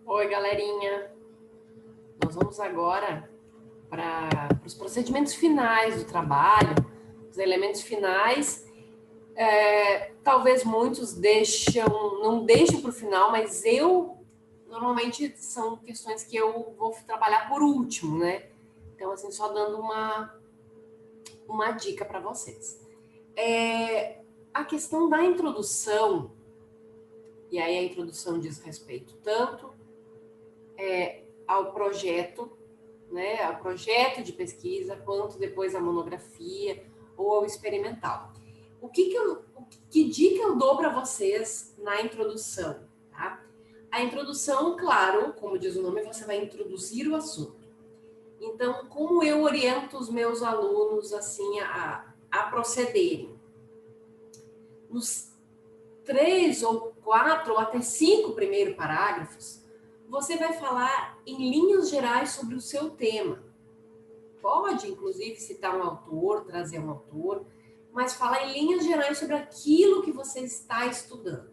Oi, galerinha. Nós vamos agora para os procedimentos finais do trabalho, os elementos finais. Talvez muitos não deixem para o final, mas normalmente são questões que eu vou trabalhar por último, né? Então, assim, só dando uma dica para vocês. A questão da introdução, e aí a introdução diz respeito tanto ao projeto, né, ao projeto de pesquisa, quanto depois a monografia ou ao experimental. Que dica eu dou para vocês na introdução? Tá? A introdução, claro, como diz o nome, você vai introduzir o assunto. Então, como eu oriento os meus alunos assim a procederem? Nos 3 ou 4 ou até 5 primeiros parágrafos, você vai falar em linhas gerais sobre o seu tema. Pode, inclusive, citar um autor, trazer um autor, mas falar em linhas gerais sobre aquilo que você está estudando.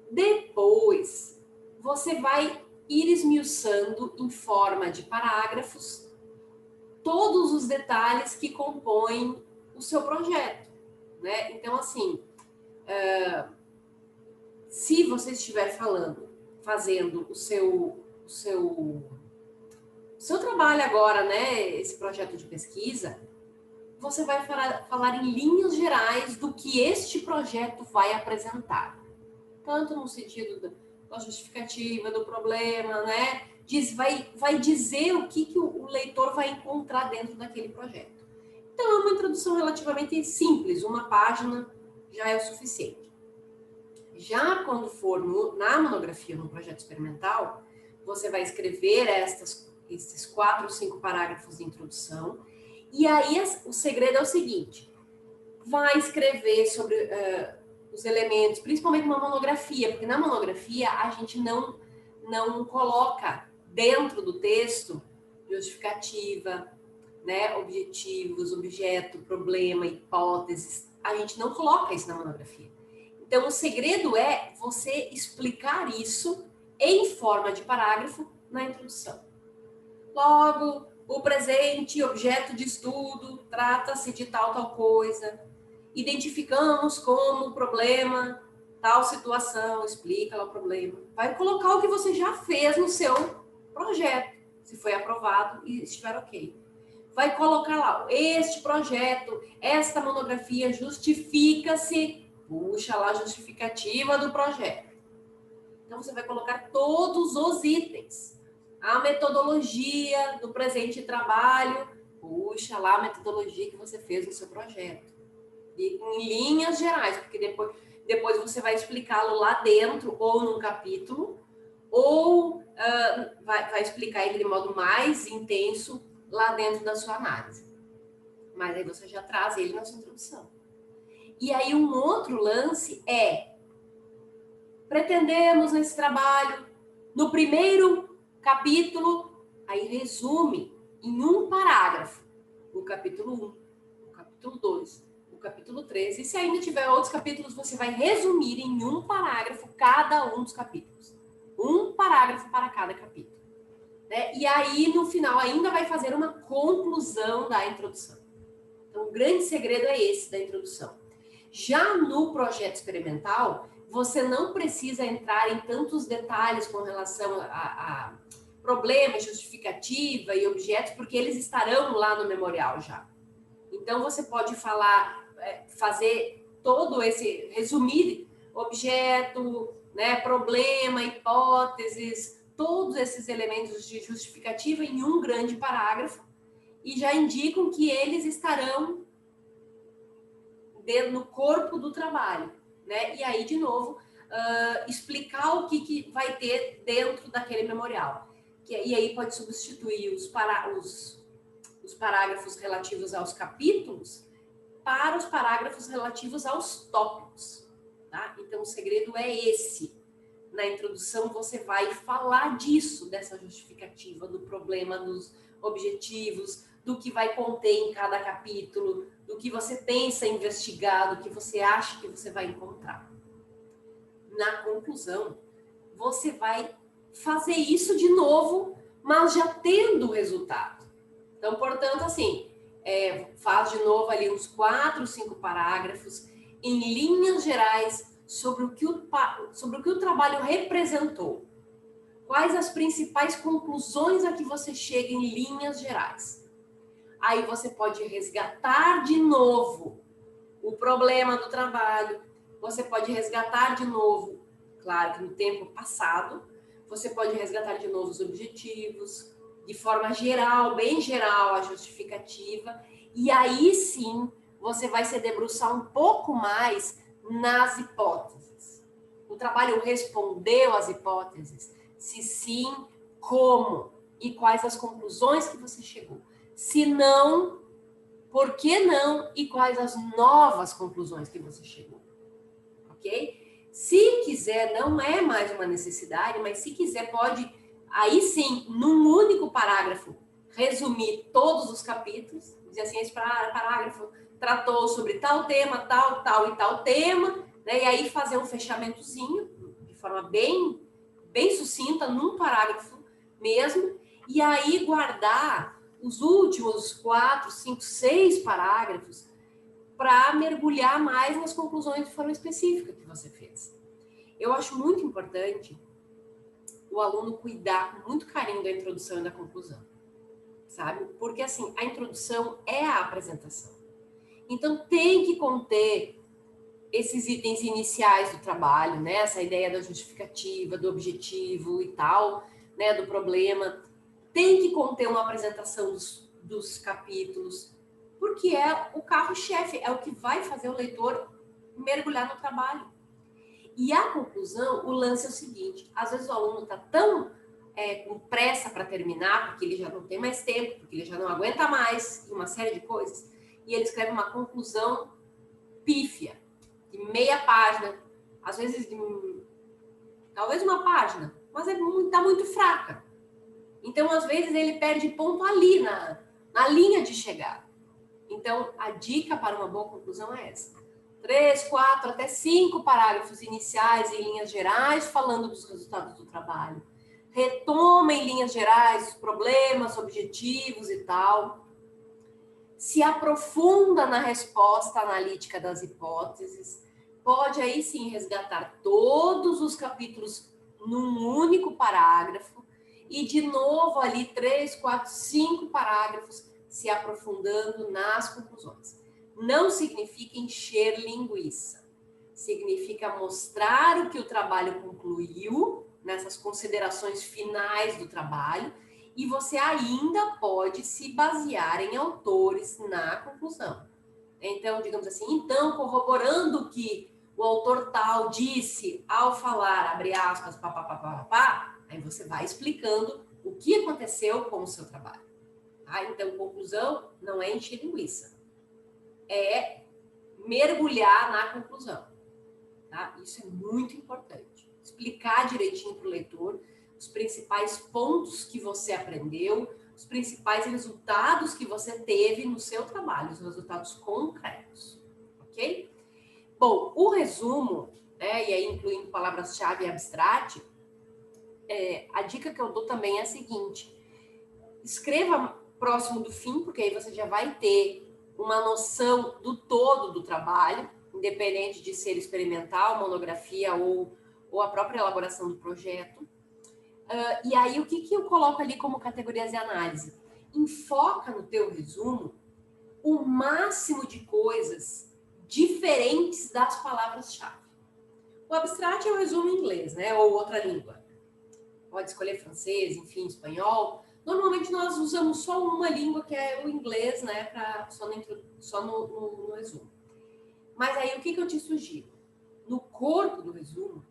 Depois, você vai ir esmiuçando em forma de parágrafos todos os detalhes que compõem o seu projeto, né? Então, assim, se você estiver fazendo o seu trabalho agora, né, esse projeto de pesquisa, você vai falar em linhas gerais do que este projeto vai apresentar. Tanto no sentido da justificativa, do problema, né? Vai dizer o que o leitor vai encontrar dentro daquele projeto. Então, é uma introdução relativamente simples, uma página já é o suficiente. Já quando for na monografia, no projeto experimental, você vai escrever esses 4 ou 5 parágrafos de introdução. E aí o segredo é o seguinte: vai escrever sobre os elementos, principalmente uma monografia, porque na monografia a gente não coloca dentro do texto justificativa, né, objetivos, objeto, problema, hipóteses. A gente não coloca isso na monografia. Então, o segredo é você explicar isso em forma de parágrafo na introdução. Logo, o presente objeto de estudo trata-se de tal coisa. Identificamos como problema tal situação, explica lá o problema. Vai colocar o que você já fez no seu projeto, se foi aprovado e estiver ok. Vai colocar lá, este projeto, esta monografia justifica-se, puxa lá a justificativa do projeto. Então, você vai colocar todos os itens. A metodologia do presente trabalho, puxa lá a metodologia que você fez no seu projeto. E em linhas gerais, porque depois você vai explicá-lo lá dentro, ou num capítulo, ou vai explicar ele de modo mais intenso lá dentro da sua análise. Mas aí você já traz ele na sua introdução. E aí um outro lance pretendemos nesse trabalho, no primeiro capítulo, aí resume em um parágrafo o capítulo 1, o capítulo 2, o capítulo 3. E se ainda tiver outros capítulos, você vai resumir em um parágrafo cada um dos capítulos. Um parágrafo para cada capítulo. Né? E aí, no final, ainda vai fazer uma conclusão da introdução. Então, o grande segredo é esse da introdução. Já no projeto experimental, você não precisa entrar em tantos detalhes com relação a problemas, justificativa e objetos, porque eles estarão lá no memorial já. Então, você pode fazer todo esse, resumir objeto, né, problema, hipóteses, todos esses elementos de justificativa em um grande parágrafo, e já indicam que eles estarão no corpo do trabalho, né? E aí, de novo, explicar o que vai ter dentro daquele memorial. E aí pode substituir os parágrafos relativos aos capítulos para os parágrafos relativos aos tópicos, tá? Então, o segredo é esse. Na introdução, você vai falar disso, dessa justificativa, do problema, dos objetivos, do que vai conter em cada capítulo, do que você pensa investigar, do que você acha que você vai encontrar. Na conclusão, você vai fazer isso de novo, mas já tendo o resultado. Então, portanto, assim, faz de novo ali uns 4, 5 parágrafos em linhas gerais sobre o que o trabalho representou. Quais as principais conclusões a que você chega em linhas gerais? Aí você pode resgatar de novo o problema do trabalho, você pode resgatar de novo, claro que no tempo passado, você pode resgatar de novo os objetivos, de forma geral, bem geral, a justificativa, e aí sim você vai se debruçar um pouco mais nas hipóteses. O trabalho respondeu às hipóteses? Se sim, como? E quais as conclusões que você chegou? Se não, por que não? E quais as novas conclusões que você chegou? Ok? Se quiser, não é mais uma necessidade, mas se quiser, pode, aí sim, num único parágrafo, resumir todos os capítulos, dizer assim, esse parágrafo tratou sobre tal tema, tal e tal tema, né? E aí fazer um fechamentozinho, de forma bem sucinta, num parágrafo mesmo, e aí guardar os últimos 4, 5, 6 parágrafos para mergulhar mais nas conclusões de forma específica que você fez. Eu acho muito importante o aluno cuidar com muito carinho da introdução e da conclusão, sabe? Porque, assim, a introdução é a apresentação. Então, tem que conter esses itens iniciais do trabalho, né? Essa ideia da justificativa, do objetivo e tal, né? Do problema. Tem que conter uma apresentação dos capítulos, porque é o carro-chefe, é o que vai fazer o leitor mergulhar no trabalho. E a conclusão, o lance é o seguinte, às vezes o aluno está tão com pressa para terminar, porque ele já não tem mais tempo, porque ele já não aguenta mais, uma série de coisas, e ele escreve uma conclusão pífia, de meia página, às vezes talvez uma página, mas está muito fraca. Então, às vezes, ele perde ponto ali na linha de chegada. Então, a dica para uma boa conclusão é essa. 3, 4, até 5 parágrafos iniciais em linhas gerais, falando dos resultados do trabalho. Retoma em linhas gerais os problemas, objetivos e tal. Se aprofunda na resposta analítica das hipóteses. Pode aí sim resgatar todos os capítulos num único parágrafo e de novo ali 3, 4, 5 parágrafos se aprofundando nas conclusões. Não significa encher linguiça. Significa mostrar o que o trabalho concluiu nessas considerações finais do trabalho e você ainda pode se basear em autores na conclusão. Então, digamos assim, então, corroborando o que o autor tal disse ao falar, abre aspas, papapá, aí você vai explicando o que aconteceu com o seu trabalho. Tá? Então, conclusão não é encher linguiça. É mergulhar na conclusão. Tá? Isso é muito importante. Explicar direitinho para o leitor os principais pontos que você aprendeu, os principais resultados que você teve no seu trabalho, os resultados concretos, ok? Bom, o resumo, né, e aí incluindo palavras-chave abstract, a dica que eu dou também é a seguinte, escreva próximo do fim, porque aí você já vai ter uma noção do todo do trabalho, independente de ser experimental, monografia ou a própria elaboração do projeto. E aí, o que eu coloco ali como categorias de análise? Enfoca no teu resumo o máximo de coisas diferentes das palavras-chave. O abstract é o resumo em inglês, né? Ou outra língua. Pode escolher francês, enfim, espanhol. Normalmente, nós usamos só uma língua, que é o inglês, né? Só no resumo. Mas aí, o que eu te sugiro? No corpo do resumo,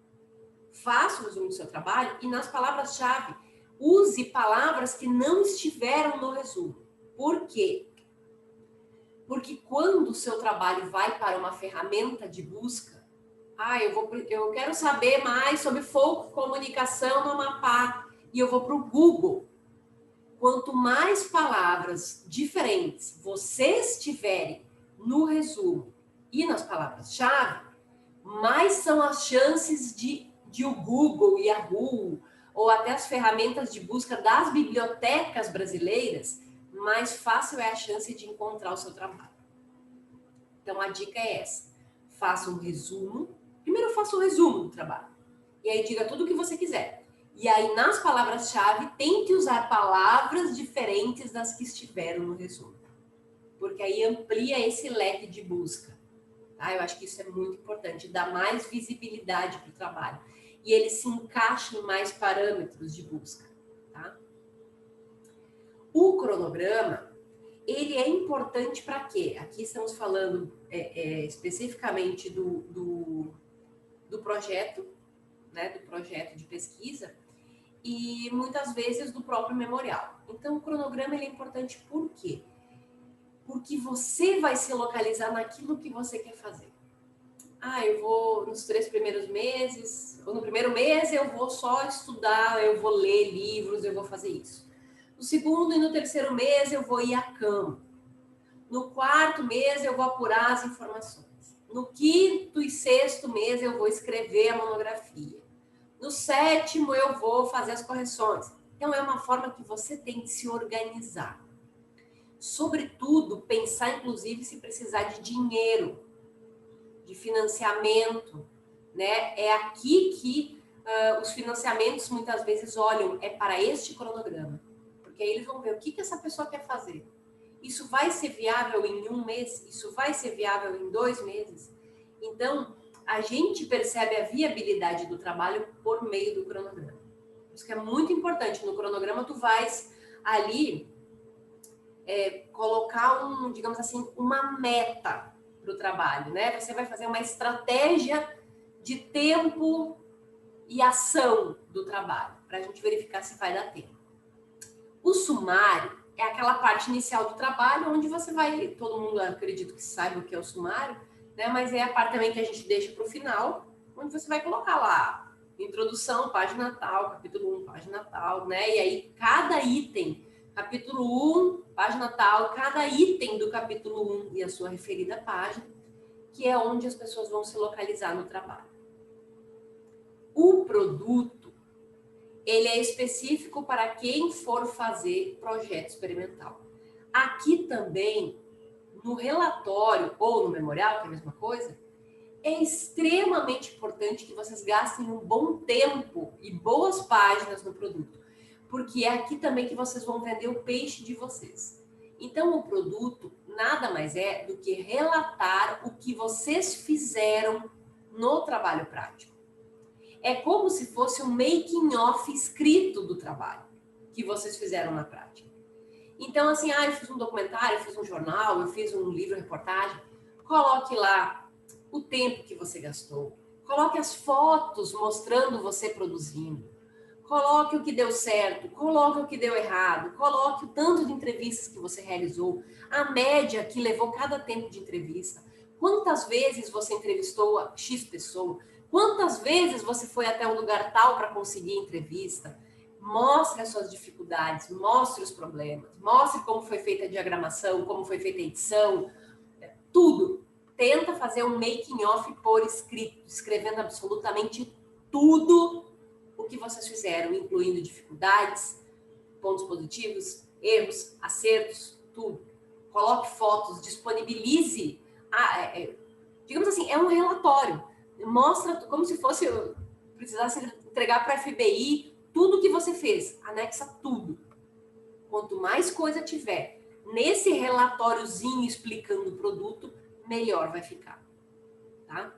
faça o resumo do seu trabalho e nas palavras-chave, use palavras que não estiveram no resumo. Por quê? Porque quando o seu trabalho vai para uma ferramenta de busca, eu quero saber mais sobre foco, comunicação no Amapá, e eu vou para o Google. Quanto mais palavras diferentes vocês tiverem no resumo e nas palavras-chave, mais são as chances de o Google, Yahoo, ou até as ferramentas de busca das bibliotecas brasileiras, mais fácil é a chance de encontrar o seu trabalho. Então, a dica é essa. Faça um resumo. Primeiro, faça um resumo do trabalho. E aí, diga tudo o que você quiser. E aí, nas palavras-chave, tente usar palavras diferentes das que estiveram no resumo. Porque aí amplia esse leque de busca. Tá? Eu acho que isso é muito importante. Dá mais visibilidade para o trabalho. E ele se encaixa em mais parâmetros de busca. Tá? O cronograma, ele é importante para quê? Aqui estamos falando especificamente do projeto, né, do projeto de pesquisa, e muitas vezes do próprio memorial. Então, o cronograma ele é importante por quê? Porque você vai se localizar naquilo que você quer fazer. Eu vou nos 3 primeiros meses, ou no primeiro mês eu vou só estudar, eu vou ler livros, eu vou fazer isso. No segundo e no terceiro mês eu vou ir a campo. No quarto mês eu vou apurar as informações. No quinto e sexto mês eu vou escrever a monografia. No sétimo eu vou fazer as correções. Então é uma forma que você tem de se organizar. Sobretudo, pensar inclusive se precisar de dinheiro, de financiamento, né? É aqui que os financiamentos muitas vezes olham para este cronograma. Porque aí eles vão ver o que essa pessoa quer fazer. Isso vai ser viável em 1 mês? Isso vai ser viável em 2 meses? Então, a gente percebe a viabilidade do trabalho por meio do cronograma. Isso que é muito importante. No cronograma, tu vais ali colocar digamos assim, uma meta para o trabalho, né? Você vai fazer uma estratégia de tempo e ação do trabalho, para a gente verificar se vai dar tempo. O sumário é aquela parte inicial do trabalho, onde você vai, todo mundo acredito que saiba o que é o sumário, né? Mas é a parte também que a gente deixa para o final, onde você vai colocar lá, introdução, página tal, capítulo 1, página tal, né? E aí, cada item, capítulo 1, página tal, cada item do capítulo 1 e a sua referida página, que é onde as pessoas vão se localizar no trabalho. O produto, ele é específico para quem for fazer projeto experimental. Aqui também, no relatório ou no memorial, que é a mesma coisa, é extremamente importante que vocês gastem um bom tempo e boas páginas no produto, porque é aqui também que vocês vão vender o peixe de vocês. Então, o produto nada mais é do que relatar o que vocês fizeram no trabalho prático. É como se fosse um making-of escrito do trabalho que vocês fizeram na prática. Então, assim, eu fiz um documentário, eu fiz um jornal, eu fiz um livro, reportagem. Coloque lá o tempo que você gastou. Coloque as fotos mostrando você produzindo. Coloque o que deu certo, coloque o que deu errado, coloque o tanto de entrevistas que você realizou, a média que levou cada tempo de entrevista. Quantas vezes você entrevistou a X pessoa? Quantas vezes você foi até um lugar tal para conseguir entrevista? Mostre as suas dificuldades, mostre os problemas, mostre como foi feita a diagramação, como foi feita a edição, tudo. Tenta fazer um making-of por escrito, escrevendo absolutamente tudo o que vocês fizeram, incluindo dificuldades, pontos positivos, erros, acertos, tudo. Coloque fotos, disponibilize, digamos assim, é um relatório. Mostra como se fosse, precisasse entregar para a FBI tudo que você fez, anexa tudo. Quanto mais coisa tiver nesse relatóriozinho explicando o produto, melhor vai ficar, tá?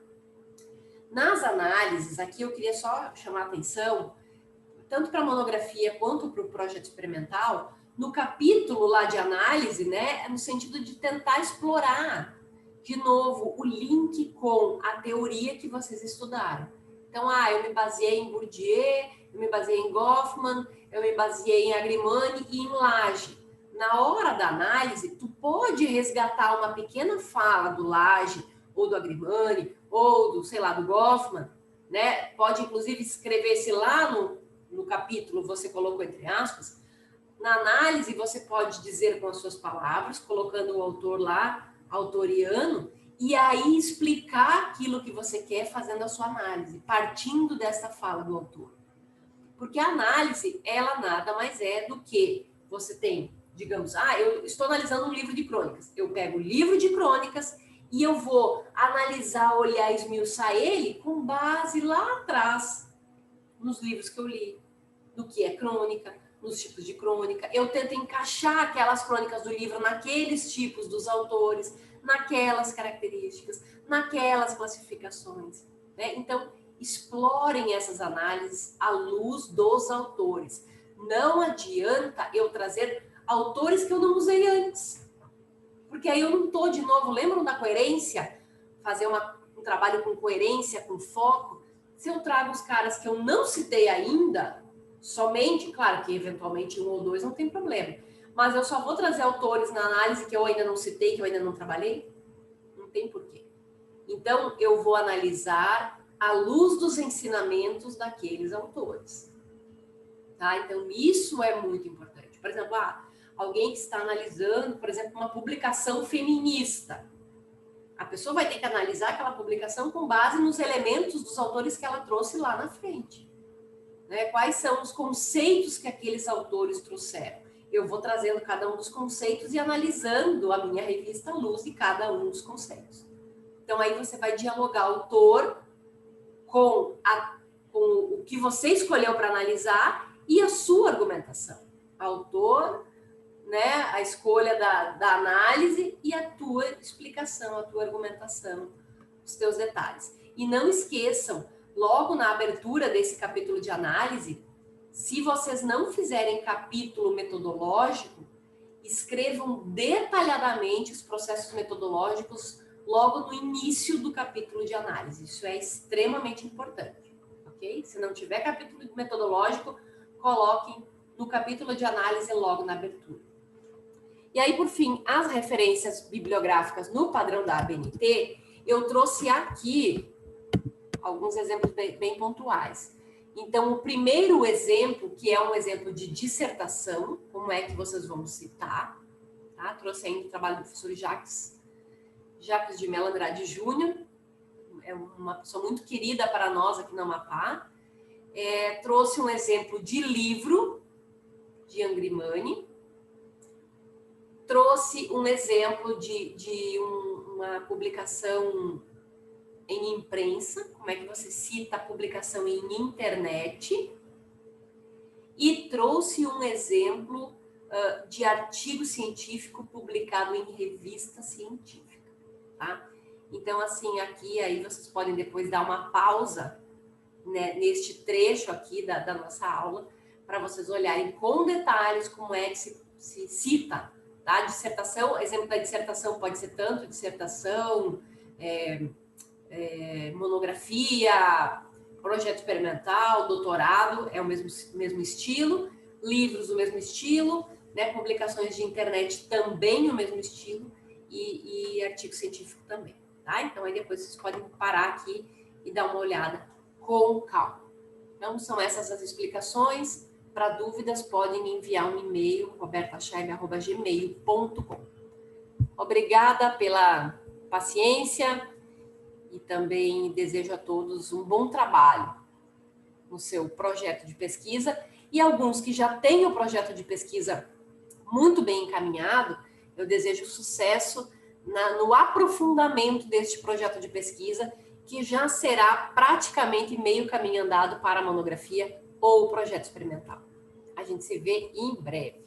Nas análises, aqui eu queria só chamar a atenção, tanto para a monografia quanto para o projeto experimental, no capítulo lá de análise, né, no sentido de tentar explorar de novo o link com a teoria que vocês estudaram. Então, eu me baseei em Bourdieu, eu me baseei em Goffman, eu me baseei em Agrimani e em Lage. Na hora da análise, tu pode resgatar uma pequena fala do Lage, ou do Agrimani, ou do, sei lá, do Goffman, né? Pode, inclusive, escrever-se lá no capítulo, você colocou entre aspas. Na análise, você pode dizer com as suas palavras, colocando o autor lá, autoriano, e aí explicar aquilo que você quer fazendo a sua análise, partindo dessa fala do autor. Porque a análise, ela nada mais é do que você tem, digamos, eu estou analisando um livro de crônicas. Eu pego o livro de crônicas e eu vou analisar, olhar, esmiuçar ele com base lá atrás, nos livros que eu li, do que é crônica, nos tipos de crônica. Eu tento encaixar aquelas crônicas do livro naqueles tipos dos autores, naquelas características, naquelas classificações, né? Então, explorem essas análises à luz dos autores. Não adianta eu trazer autores que eu não usei antes, porque aí eu não estou de novo, lembram da coerência? Fazer um trabalho com coerência, com foco. Se eu trago os caras que eu não citei ainda, somente, claro que eventualmente um ou dois não tem problema, mas eu só vou trazer autores na análise que eu ainda não citei, que eu ainda não trabalhei, não tem porquê. Então, eu vou analisar à luz dos ensinamentos daqueles autores. Tá? Então, isso é muito importante. Por exemplo, alguém que está analisando, por exemplo, uma publicação feminista. A pessoa vai ter que analisar aquela publicação com base nos elementos dos autores que ela trouxe lá na frente. Né? Quais são os conceitos que aqueles autores trouxeram? Eu vou trazendo cada um dos conceitos e analisando a minha revista à luz de cada um dos conceitos. Então, aí você vai dialogar autor com o que você escolheu para analisar e a sua argumentação. Autor, né, a escolha da análise e a tua explicação, a tua argumentação, os teus detalhes. E não esqueçam, logo na abertura desse capítulo de análise, se vocês não fizerem capítulo metodológico, escrevam detalhadamente os processos metodológicos logo no início do capítulo de análise. Isso é extremamente importante, ok? Se não tiver capítulo metodológico, coloquem no capítulo de análise logo na abertura. E aí, por fim, as referências bibliográficas no padrão da ABNT, eu trouxe aqui alguns exemplos bem pontuais. Então, o primeiro exemplo, que é um exemplo de dissertação, como é que vocês vão citar, tá? Trouxe ainda o trabalho do professor Jacques de Mello Andrade Júnior, é uma pessoa muito querida para nós aqui no Amapá. Trouxe um exemplo de livro de Angrimani, trouxe um exemplo de uma publicação em imprensa, como é que você cita a publicação em internet, e trouxe um exemplo de artigo científico publicado em revista científica, tá? Então, assim, aqui aí vocês podem depois dar uma pausa, né, neste trecho aqui da nossa aula, para vocês olharem com detalhes como é que se cita, tá? Dissertação, exemplo da dissertação pode ser tanto dissertação, monografia, projeto experimental, doutorado, é o mesmo estilo, livros do mesmo estilo, né? Publicações de internet também o mesmo estilo e artigo científico também, tá? Então, aí depois vocês podem parar aqui e dar uma olhada com calma. Então, são essas as explicações. Para dúvidas, podem me enviar um e-mail, robertachaime@gmail.com. Obrigada pela paciência e também desejo a todos um bom trabalho no seu projeto de pesquisa. E alguns que já têm o projeto de pesquisa muito bem encaminhado, eu desejo sucesso no aprofundamento deste projeto de pesquisa, que já será praticamente meio caminho andado para a monografia ou o projeto experimental. A gente se vê em breve.